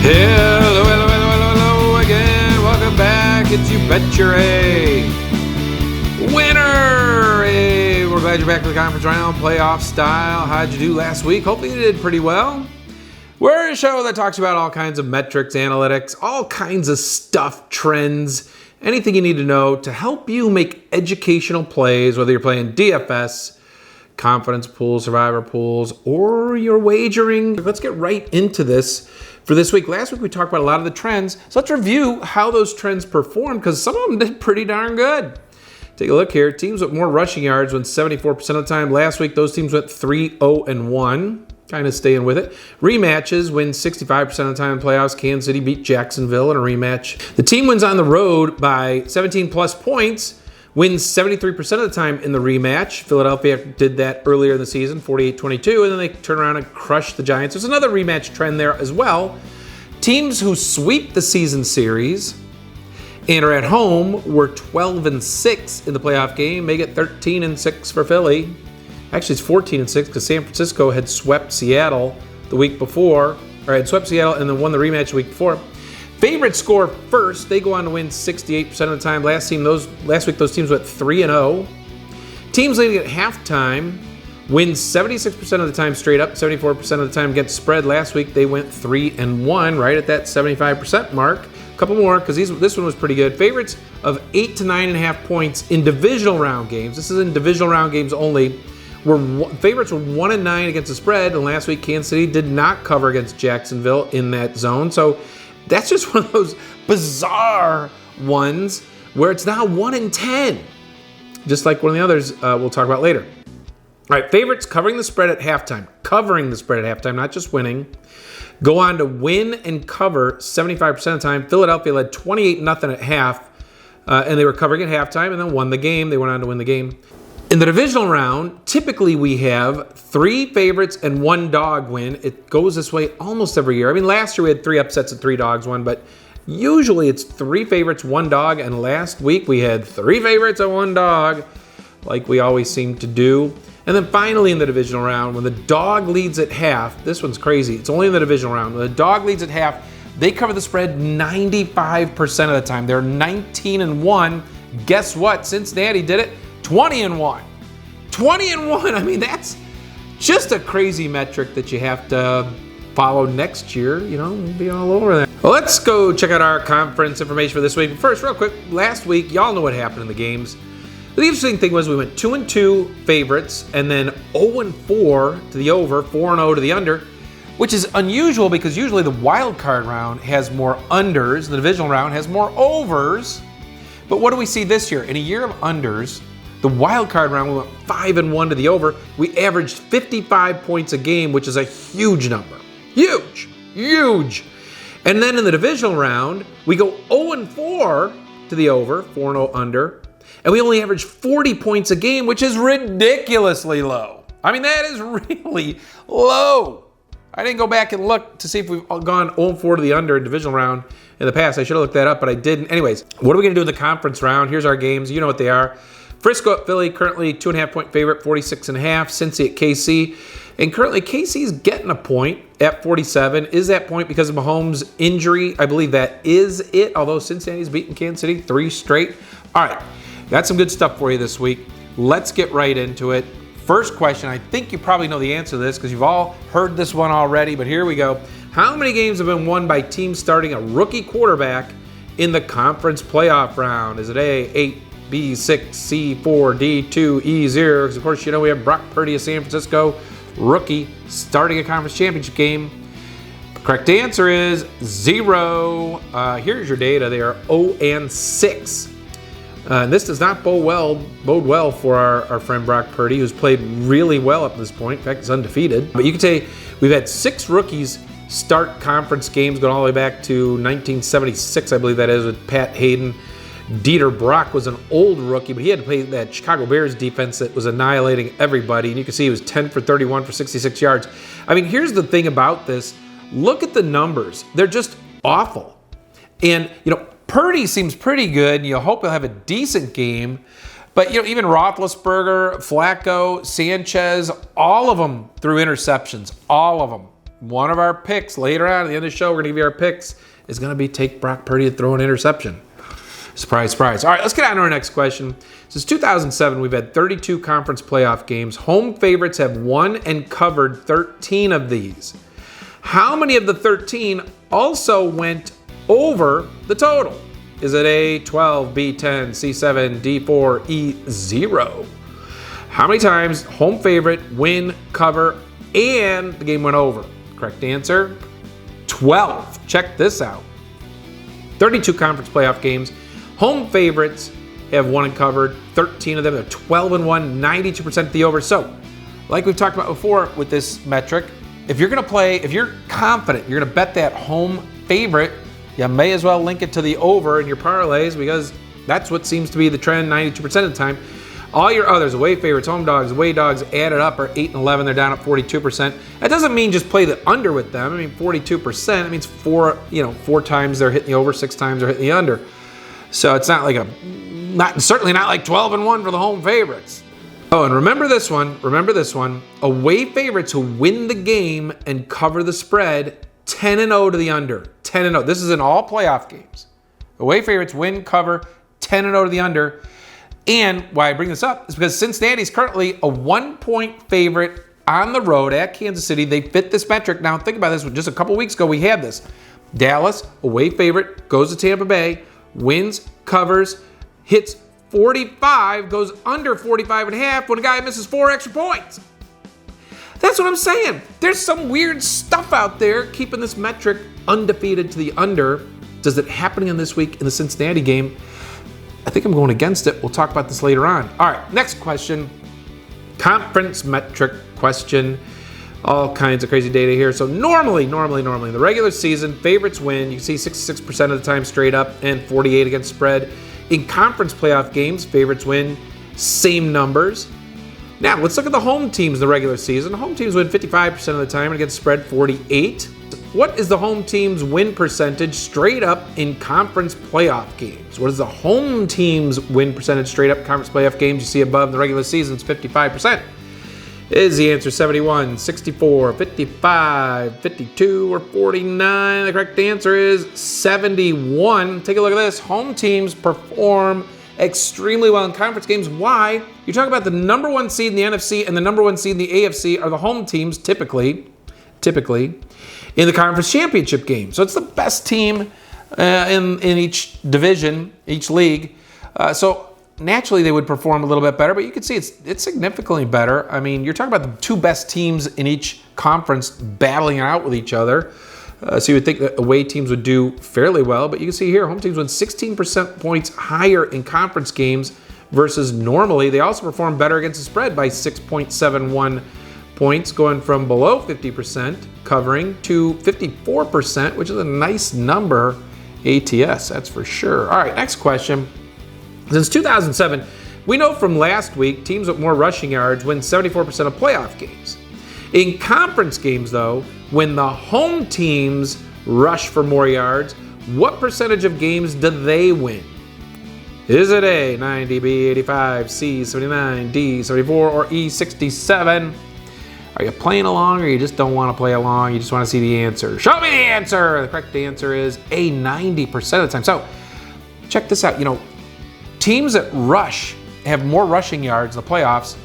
Hello, hello, hello, hello, hello again. Welcome back. It's You Bet Your A winner. Hey, we're glad you're back for the conference round, playoff style. How'd you do last week? Hopefully you did pretty well. We're a show that talks about all kinds of metrics, analytics, all kinds of stuff, trends, anything you need to know to help you make educational plays, whether you're playing DFS, confidence pools, survivor pools, or you're wagering. Let's get right into this for this week. Last week we talked about a lot of the trends, so let's review how those trends performed because some of them did pretty darn good. Take a look here. Teams with more rushing yards went 74% of the time. Last week those teams went 3-0-1. Kind of staying with it. Rematches win 65% of the time in playoffs. Kansas City beat Jacksonville in a rematch. The team wins on the road by 17 plus points, wins 73% of the time in the rematch. Philadelphia did that earlier in the season, 48-22, and then they turn around and crush the Giants. There's another rematch trend there as well. Teams who sweep the season series and are at home were 12-6 in the playoff game. Make it 13-6 for Philly. Actually, it's 14-6 because San Francisco had swept Seattle the week before, or had swept Seattle and then won the rematch the week before. Favorites score first. They go on to win 68% of the time. Last week, those teams went 3-0. Teams leading at halftime win 76% of the time straight up, 74% of the time against spread. Last week, they went 3-1, right at that 75% mark. A couple more because this one was pretty good. Favorites of 8 to 9.5 points in divisional round games. This is in divisional round games only. Favorites were 1-9 against the spread, and last week Kansas City did not cover against Jacksonville in that zone. So that's just one of those bizarre ones where it's now 1-10, just like one of the others we'll talk about later. All right, favorites covering the spread at halftime, not just winning, go on to win and cover 75% of the time. Philadelphia led 28-0 at half, and they were covering at halftime and then won the game. They went on to win the game. In the divisional round, typically we have 3 favorites and 1 dog win. It goes this way almost every year. I mean, last year we had 3 upsets and 3 dogs won, but usually it's 3 favorites, 1 dog, and last week we had 3 favorites and 1 dog, like we always seem to do. And then finally in the divisional round, when the dog leads at half, this one's crazy. It's only in the divisional round. When the dog leads at half, they cover the spread 95% of the time. They're 19-1. Guess what? Cincinnati did it. 20-1. 20-1. I mean, that's just a crazy metric that you have to follow next year. You know, we'll be all over that. Well, let's go check out our conference information for this week. But first, real quick, last week, y'all know what happened in the games. The interesting thing was we went 2-2 favorites and then 0-4 to the over, 4-0 to the under, which is unusual because usually the wild card round has more unders, the divisional round has more overs. But what do we see this year? In a year of unders, the wild card round, we went 5-1 to the over. We averaged 55 points a game, which is a huge number. Huge. And then in the divisional round, we go 0-4 to the over, 4-0 under, and we only average 40 points a game, which is ridiculously low. I mean, that is really low. I didn't go back and look to see if we've gone 0-4 to the under in divisional round in the past. I should have looked that up, but I didn't. Anyways, what are we going to do in the conference round? Here's our games. You know what they are. Frisco at Philly, currently 2.5 point favorite, 46.5. Cincy at KC. And currently KC's getting a point at 47. Is that point because of Mahomes' injury? I believe that is it, although Cincinnati's beaten Kansas City 3 straight. All right, got some good stuff for you this week. Let's get right into it. First question, I think you probably know the answer to this because you've all heard this one already, but here we go. How many games have been won by teams starting a rookie quarterback in the conference playoff round? Is it A, 8, B, 6, C, 4, D, 2, E, 0? Because, of course, you know we have Brock Purdy of San Francisco, rookie, starting a conference championship game. Correct answer is 0. Here's your data. They are 0-6. And this does not bode well for our friend Brock Purdy, who's played really well up to this point. In fact, he's undefeated. But you could say we've had 6 rookies start conference games going all the way back to 1976, I believe that is, with Pat Hayden. Dieter Brock was an old rookie, but he had to play that Chicago Bears defense that was annihilating everybody. And you can see he was 10 for 31 for 66 yards. I mean, here's the thing about this. Look at the numbers. They're just awful. And, you know, Purdy seems pretty good. You hope he'll have a decent game. But, you know, even Roethlisberger, Flacco, Sanchez, all of them threw interceptions. All of them. one of our picks later on at the end of the show, we're going to give you our picks, is going to be take Brock Purdy to throw an interception. Surprise, surprise. All right, let's get on to our next question. Since 2007, we've had 32 conference playoff games. Home favorites have won and covered 13 of these. How many of the 13 also went over the total? Is it A, 12, B, 10, C, 7, D, 4, E, 0? How many times home favorite win, cover, and the game went over? Correct answer, 12. Check this out. 32 conference playoff games. Home favorites have won and covered 13 of them. They're 12-1, 92% of the over. So, like we've talked about before with this metric, if you're going to play, if you're confident, you're going to bet that home favorite, you may as well link it to the over in your parlays because that's what seems to be the trend 92% of the time. All your others, away favorites, home dogs, away dogs added up are 8 and 11. They're down at 42%. That doesn't mean just play the under with them. I mean 42%. It means four times they're hitting the over, 6 times they're hitting the under. So it's not like certainly not like 12-1 for the home favorites. Oh, and remember this one. Away favorites who win the game and cover the spread, 10-0 to the under. 10-0. This is in all playoff games. Away favorites win, cover, 10-0 to the under. And why I bring this up is because Cincinnati's currently a 1-point favorite on the road at Kansas City. They fit this metric. Now think about this. Just a couple weeks ago, we had this. Dallas, away favorite, goes to Tampa Bay, wins, covers, hits 45, goes under 45.5 when a guy misses 4 extra points. That's what I'm saying. There's some weird stuff out there keeping this metric undefeated to the under. Does it happen in this week in the Cincinnati game? I think I'm going against it. We'll talk about this later on. All right, next question. Conference metric question. All kinds of crazy data here. So normally, in the regular season, favorites win. You can see 66% of the time straight up and 48 against spread. In conference playoff games, favorites win, same numbers. Now, let's look at the home teams in the regular season. Home teams win 55% of the time and against spread 48. What is the home team's win percentage straight up in conference playoff games? What is the home team's win percentage straight up in conference playoff games? You see above in the regular season, it's 55%. Is the answer 71, 64, 55, 52, or 49? The correct answer is 71. Take a look at this. Home teams perform extremely well in conference games. Why? You talk about the number 1 seed in the NFC and the number 1 seed in the AFC are the home teams typically in the conference championship game. So it's the best team in each division, each league. So naturally they would perform a little bit better, but you can see it's significantly better. I mean, you're talking about the 2 best teams in each conference battling it out with each other. So you would think that away teams would do fairly well, but you can see here, home teams win 16% points higher in conference games versus normally. They also perform better against the spread by 6.71 points, going from below 50% covering to 54%, which is a nice number. ATS, that's for sure. All right, next question. Since 2007, we know from last week, teams with more rushing yards win 74% of playoff games. In conference games, though, when the home teams rush for more yards, what percentage of games do they win? Is it A, 90, B, 85, C, 79, D, 74, or E, 67? Are you playing along or you just don't want to play along? You just want to see the answer? Show me the answer! The correct answer is A, 90% of the time. So, check this out. Teams that rush, have more rushing yards in the playoffs,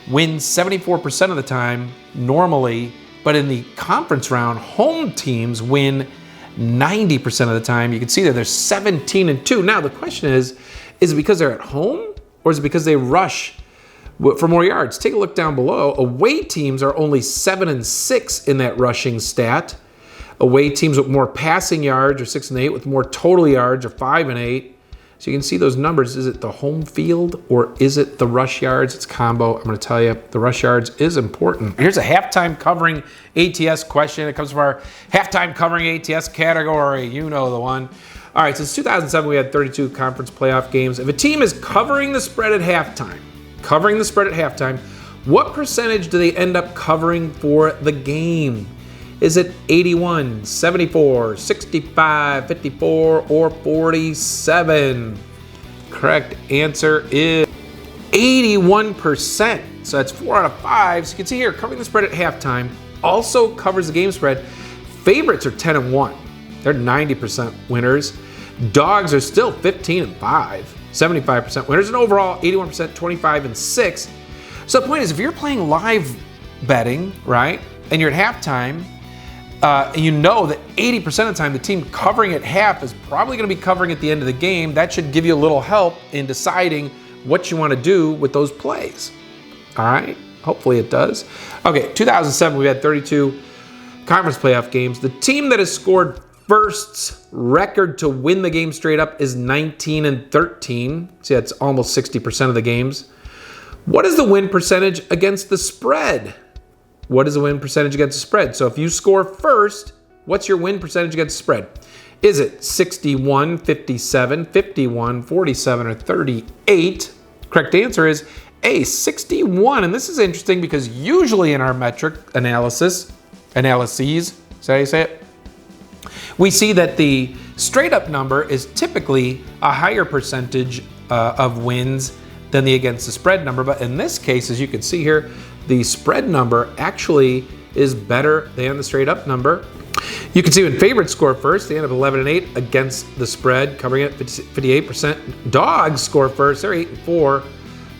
win 74% of the time normally, but in the conference round, home teams win 90% of the time. You can see that they're 17-2. Now the question is it because they're at home or is it because they rush for more yards? Take a look down below. Away teams are only 7-6 in that rushing stat. Away teams with more passing yards are 6-8, with more total yards are 5-8. So you can see those numbers. Is it the home field or is it the rush yards? It's combo. I'm going to tell you, the rush yards is important. Here's a halftime covering ATS question. It comes from our halftime covering ATS category. You know the one. All right, since 2007, we had 32 conference playoff games. If a team is covering the spread at halftime, what percentage do they end up covering for the game? Is it 81, 74, 65, 54, or 47? Correct answer is 81%. So that's 4 out of 5. So you can see here, covering the spread at halftime, also covers the game spread. Favorites are 10-1. They're 90% winners. Dogs are still 15-5, 75% winners, and overall 81%, 25-6. So the point is, if you're playing live betting, right, and you're at halftime, and you know that 80% of the time the team covering at half is probably going to be covering at the end of the game, that should give you a little help in deciding what you want to do with those plays. All right? Hopefully it does. Okay, 2007, we had 32 conference playoff games. The team that has scored first's record to win the game straight up is 19-13. See, that's almost 60% of the games. What is the win percentage against the spread? What is the win percentage against the spread? So if you score first, what's your win percentage against the spread? Is it 61, 57, 51, 47, or 38? Correct answer is A, 61. And this is interesting because usually in our metric analyses, is that how you say it? We see that the straight up number is typically a higher percentage of wins than the against the spread number. But in this case, as you can see here, the spread number actually is better than the straight up number. You can see when favorites score first, they end up 11-8 against the spread, covering it 58%. Dogs score first, they're 8-4,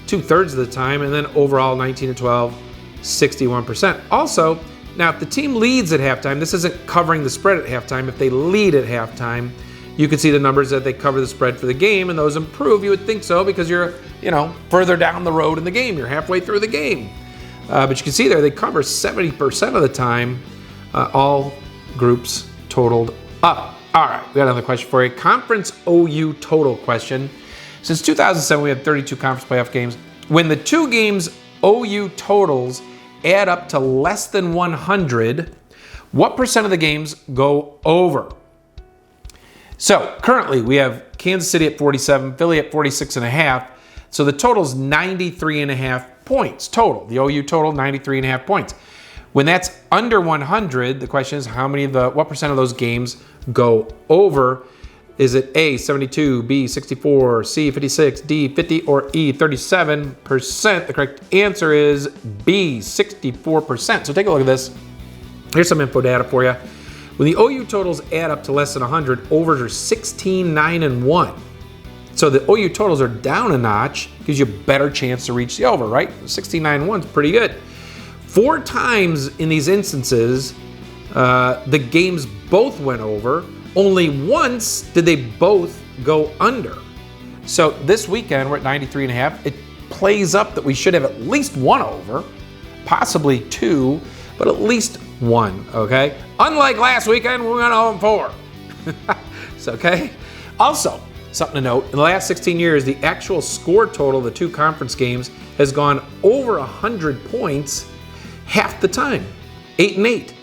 2/3 of the time, and then overall 19-12, 61%. Also, now if the team leads at halftime, this isn't covering the spread at halftime. If they lead at halftime, you can see the numbers that they cover the spread for the game, and those improve. You would think so because you're, further down the road in the game. You're halfway through the game. But you can see there, they cover 70% of the time, all groups totaled up. All right, we got another question for you. Conference OU total question. Since 2007, we had 32 conference playoff games. When the two games OU totals add up to less than 100, what percent of the games go over? So currently we have Kansas City at 47, Philly at 46.5. So the total's 93.5 points total. The OU total, 93.5 points. When that's under 100, the question is what percent of those games go over? Is it A, 72, B, 64, C, 56, D, 50, or E, 37%? The correct answer is B, 64%. So take a look at this. Here's some info data for you. When the OU totals add up to less than 100, overs are 16, 9, and 1. So the OU totals are down a notch, gives you a better chance to reach the over, right? 16, 9, and 1 is pretty good. 4 times in these instances, the games both went over. Only once did they both go under. So this weekend, we're at 93.5. It plays up that we should have at least one over, possibly 2, but at least 1, okay? Unlike last weekend, we went 0-4. So, okay? Also, something to note, in the last 16 years, the actual score total of the 2 conference games has gone over 100 points half the time, 8-8.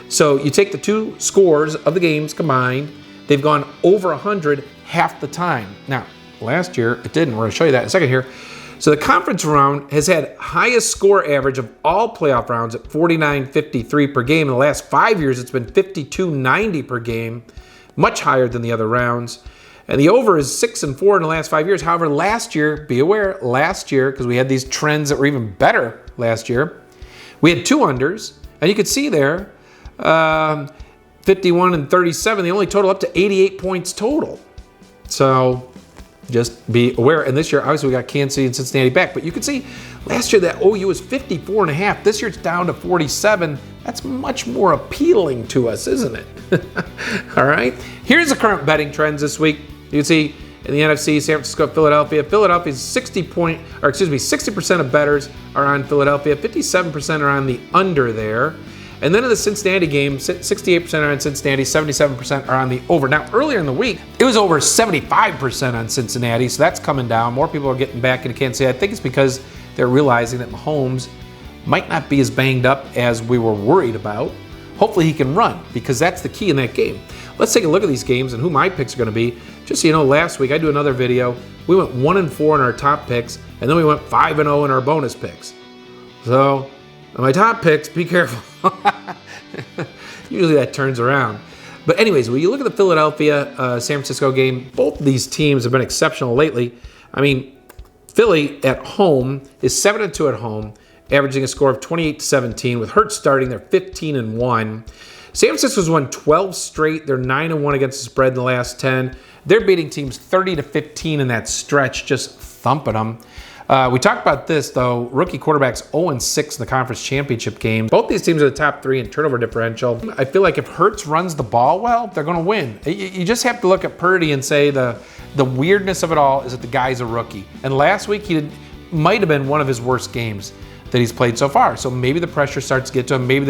So you take the 2 scores of the games combined, they've gone over 100 half the time. Now, last year, it didn't. We're going to show you that in a second here. So the conference round has had highest score average of all playoff rounds at 49.53 per game. In the last 5 years, it's been 52.90 per game, much higher than the other rounds. And the over is 6-4 in the last 5 years. However, last year, be aware, because we had these trends that were even better last year, we had 2 unders, and you could see there, 51 and 37, they only total up to 88 points total. So just be aware. And this year, obviously, we got Kansas City and Cincinnati back. But you can see last year that OU was 54.5. This year it's down to 47. That's much more appealing to us, isn't it? All right. Here's the current betting trends this week. You can see in the NFC, San Francisco, Philadelphia. Philadelphia's 60% of bettors are on Philadelphia. 57% are on the under there. And then in the Cincinnati game, 68% are on Cincinnati, 77% are on the over. Now, earlier in the week, it was over 75% on Cincinnati, so that's coming down. More people are getting back into Kansas City. I think it's because they're realizing that Mahomes might not be as banged up as we were worried about. Hopefully he can run, because that's the key in that game. Let's take a look at these games and who my picks are going to be. Just so you know, last week I do another video. We went 1-4 in our top picks, and then we went 5-0 in our bonus picks. So, my top picks, be careful. Usually that turns around. But anyways, when you look at the Philadelphia-San Francisco game, both of these teams have been exceptional lately. I mean, Philly at home is 7-2 at home, averaging a score of 28-17. With Hurts starting, they're 15-1. San Francisco's won 12 straight. They're 9-1 against the spread in the last 10. They're beating teams 30-15 in that stretch, just thumping them. We talked about this, though. Rookie quarterbacks 0-6 in the conference championship games. Both these teams are the top 3 in turnover differential. I feel like if Hurts runs the ball well, they're going to win. You just have to look at Purdy and say the weirdness of it all is that the guy's a rookie. And last week, might have been one of his worst games that he's played so far. So maybe the pressure starts to get to him. Maybe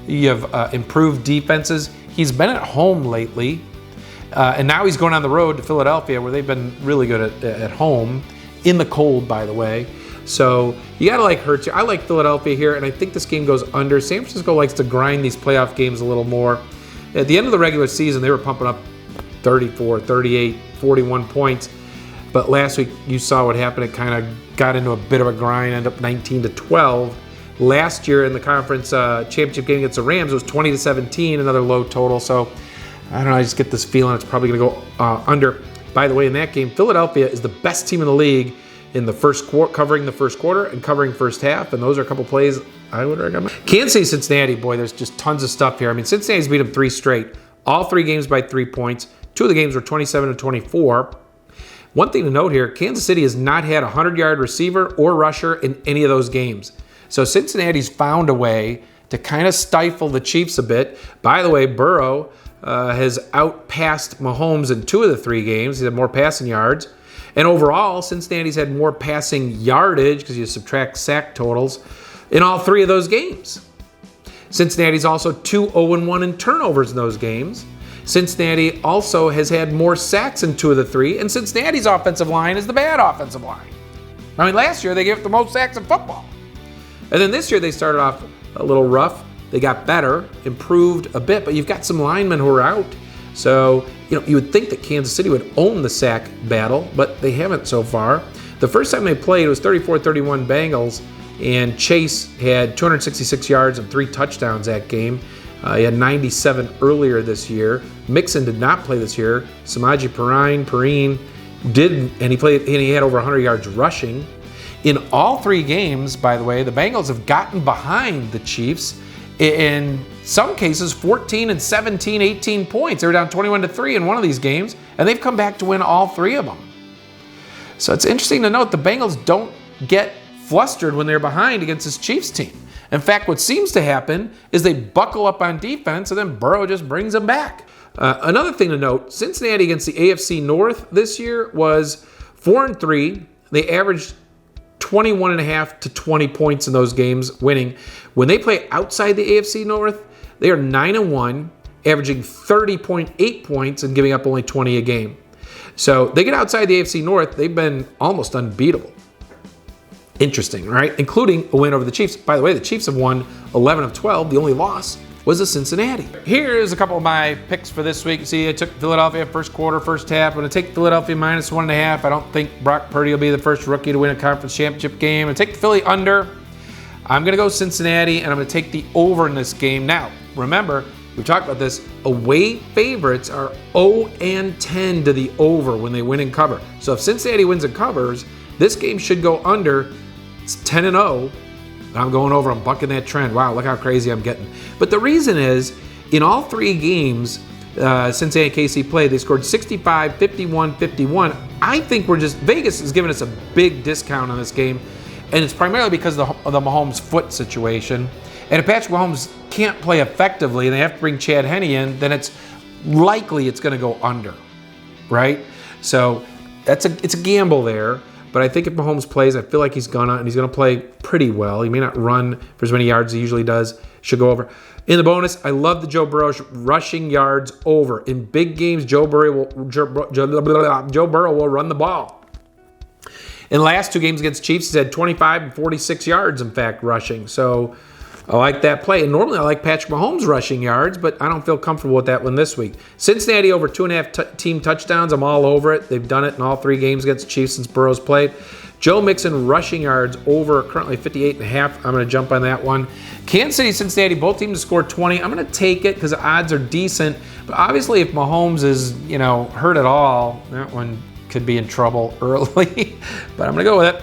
you have improved defenses. He's been at home lately. And now he's going on the road to Philadelphia, where they've been really good at home. In the cold, by the way. So you got to like Hurts. I like Philadelphia here, and I think this game goes under. San Francisco likes to grind these playoff games a little more. At the end of the regular season, they were pumping up 34, 38, 41 points. But last week, you saw what happened. It kind of got into a bit of a grind, ended up 19-12. Last year in the conference championship game against the Rams, it was 20-17, another low total. So I don't know, I just get this feeling it's probably going to go under. By the way, in that game, Philadelphia is the best team in the league in the first quarter, covering the first quarter and covering first half, and those are a couple plays I would recommend. Kansas City, Cincinnati, boy, there's just tons of stuff here. I mean, Cincinnati's beat them 3 straight, all 3 games by 3 points. 2 of the games were 27-24. One thing to note here, Kansas City has not had a 100-yard receiver or rusher in any of those games. So Cincinnati's found a way to kind of stifle the Chiefs a bit. By the way, Burrow has outpassed Mahomes in 2 of the 3 games. He's had more passing yards. And overall, Cincinnati's had more passing yardage, because you subtract sack totals, in all 3 of those games. Cincinnati's also 2-0-1 in turnovers in those games. Cincinnati also has had more sacks in 2 of the 3, and Cincinnati's offensive line is the bad offensive line. I mean, last year they gave up the most sacks in football. And then this year they started off a little rough. They got better, improved a bit, but you've got some linemen who are out. So, you would think that Kansas City would own the sack battle, but they haven't so far. The first time they played, it was 34-31 Bengals, and Chase had 266 yards and 3 touchdowns that game. He had 97 earlier this year. Mixon did not play this year. Samaje Perine did, and he had over 100 yards rushing. In all 3 games, by the way, the Bengals have gotten behind the Chiefs. In some cases, 14 and 17, 18 points. They were down 21-3 in one of these games, and they've come back to win all 3 of them. So it's interesting to note the Bengals don't get flustered when they're behind against this Chiefs team. In fact, what seems to happen is they buckle up on defense, and then Burrow just brings them back. Another thing to note, Cincinnati against the AFC North this year was 4-3. They averaged 21.5 to 20 points in those games, winning. When they play outside the AFC North, they are 9-1, averaging 30.8 points and giving up only 20 a game. So they get outside the AFC North, they've been almost unbeatable. Interesting, right? Including a win over the Chiefs. By the way, the Chiefs have won 11 of 12. The only loss was to Cincinnati. Here's a couple of my picks for this week. See, I took Philadelphia first quarter, first half. I'm going to take Philadelphia -1.5. I don't think Brock Purdy will be the first rookie to win a conference championship game. I'm going to take the Philly under. I'm going to go Cincinnati, and I'm going to take the over in this game. Now, remember, we talked about this. Away favorites are 0-10 to the over when they win and cover. So if Cincinnati wins and covers, this game should go under. It's 10-0. I'm going over. I'm bucking that trend. Wow, look how crazy I'm getting. But the reason is, in all 3 games Cincinnati and KC played, they scored 65, 51, 51. I think Vegas is giving us a big discount on this game, and it's primarily because of the Mahomes foot situation. And if Patrick Mahomes can't play effectively and they have to bring Chad Henne in, then it's likely it's going to go under, right? So it's a gamble there. But I think if Mahomes plays, I feel like he's gonna play pretty well. He may not run for as many yards as he usually does. Should go over. In the bonus, I love the Joe Burrow rushing yards over. In big games, Joe Burrow will run the ball. In the last 2 games against Chiefs, he's had 25 and 46 yards, in fact, rushing. So I like that play. And normally I like Patrick Mahomes rushing yards, but I don't feel comfortable with that one this week. Cincinnati over 2.5 team touchdowns. I'm all over it. They've done it in all 3 games against the Chiefs since Burrow's played. Joe Mixon rushing yards over, currently 58.5. I'm going to jump on that one. Kansas City, Cincinnati, both teams scored 20. I'm going to take it because the odds are decent. But obviously if Mahomes is, hurt at all, that one could be in trouble early. But I'm going to go with it.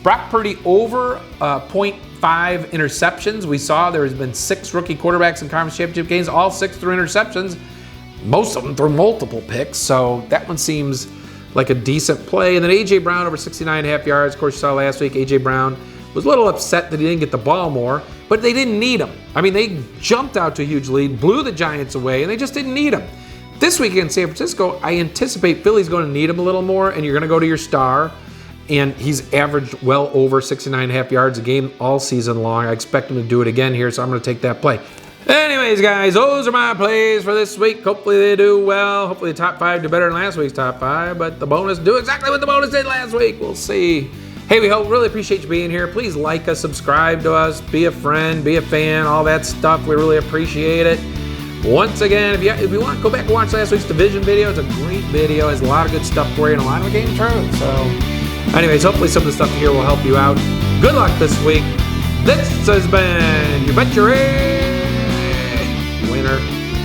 Brock Purdy over 0.5 5 interceptions. We saw there has been 6 rookie quarterbacks in conference championship games, all 6 through interceptions, most of them through multiple picks. So that one seems like a decent play. And then A.J. Brown over 69.5 yards. Of course, you saw last week A.J. Brown was a little upset that he didn't get the ball more, but they didn't need him. I mean, they jumped out to a huge lead, blew the Giants away, and they just didn't need him. This week in San Francisco, I anticipate Philly's going to need him a little more, and you're going to go to your star, and he's averaged well over 69.5 yards a game all season long. I expect him to do it again here, so I'm going to take that play. Anyways, guys, those are my plays for this week. Hopefully they do well. Hopefully the top 5 do better than last week's top 5, but the bonus do exactly what the bonus did last week. We'll see. Hey, we really appreciate you being here. Please like us, subscribe to us, be a friend, be a fan, all that stuff. We really appreciate it. Once again, if you want to go back and watch last week's division video, it's a great video. It has a lot of good stuff for you and a lot of game truth. So anyways, hopefully some of the stuff here will help you out. Good luck this week. This has been You Bet Your Ass